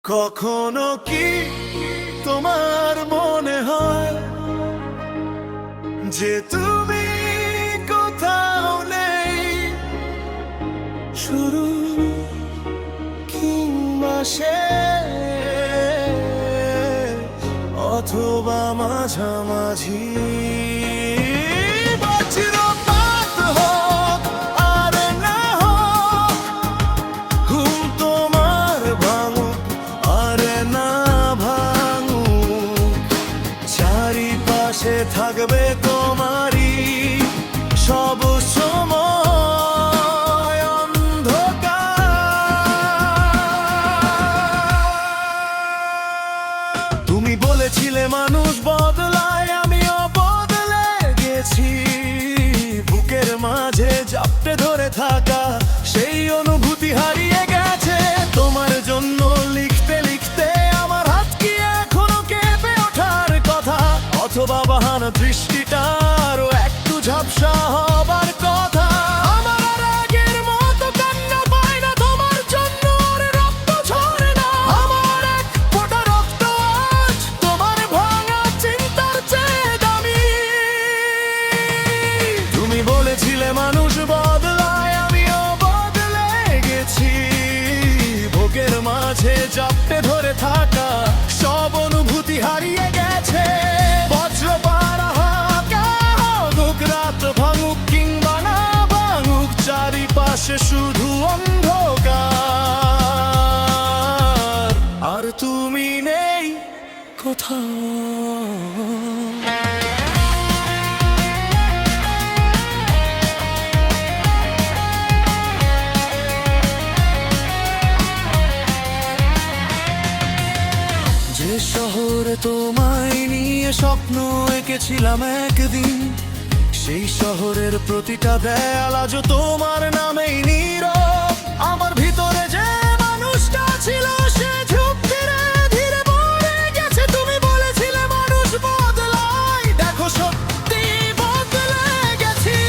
কখনো কি তোমার মনে হয় যে তুমি কোথাও নেই, শুরু কিংবা শেষ অথবা মাঝামাঝি? বজ্রপাত হোক আর না হোক, ঘুম তোমার ভাঙুক আর না ভাঙুক, চারিপাশে থাকবে তোমারই সব সময় অন্ধকার। তুমি বলেছিলে মানুষ বদলায়, আমিও বদলে গেছি। বুকের মাঝে জাপটে ধরে থাকা সেই অনুভূতি হারিয়ে গেছে। তোমার জন্য লিখতে লিখতে আমার হাত কি এখনো কেঁপে ওঠার কথা, অথবা বাহানা দৃষ্টিটারও একটু ঝাপসা হবার কথা। আমার আর আগের মতো কান্না পায় না তোমার জন্য, আর রক্ত ঝরে না আমার এক ফোঁটা রক্ত আজ তোমার ভাঙা চিন্তার চেয়ে দামি। তুমি বলেছিলে মানুষ বদলায়, আমিও বদলে গেছি। বুকের মাঝে জাপটে ধরে থাকা সব অনুভূতি হারিয়ে গেছে। বজ্রপাত হোক, রাত ভাঙুক কিংবা না ভাঙুক, চারিপাশে শুধু অন্ধকার, আর তুমি নেই কোথাও। যে শহরে তোমায় নিয়ে স্বপ্ন এঁকেছিলাম একদিন, সেই শহরের প্রতিটা দেয়াল আজও তোমার নামেই নীরব। আমার ভিতরে যে মানুষটা ছিল সে ঝোপ ধীরে ধীরে মরে গেছে। তুমি বলেছিলে মানুষ বদলায়, দেখো সত্যি বদলে গেছি।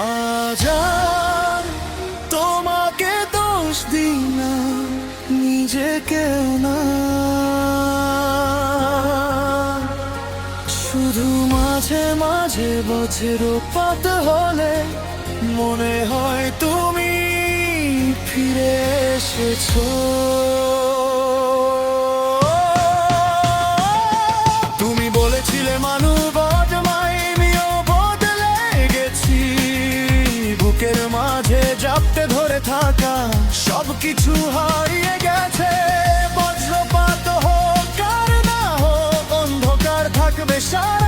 আজ আর তোমাকে দোষ দিই না, নিজেকেও না, শুধু মাঝে মাঝে বজ্রপাত হলে মনে হয় তুমি ফিরে এসেছো। তুমি বলেছিলে মানুষ বদলায়, আমিও বদলে গেছি। বুকের মাঝে জাপটে ধরে থাকা সবকিছু হারিয়ে গেছে। বজ্রপাত হোক আর না হোক, অন্ধকার থাকবে সারা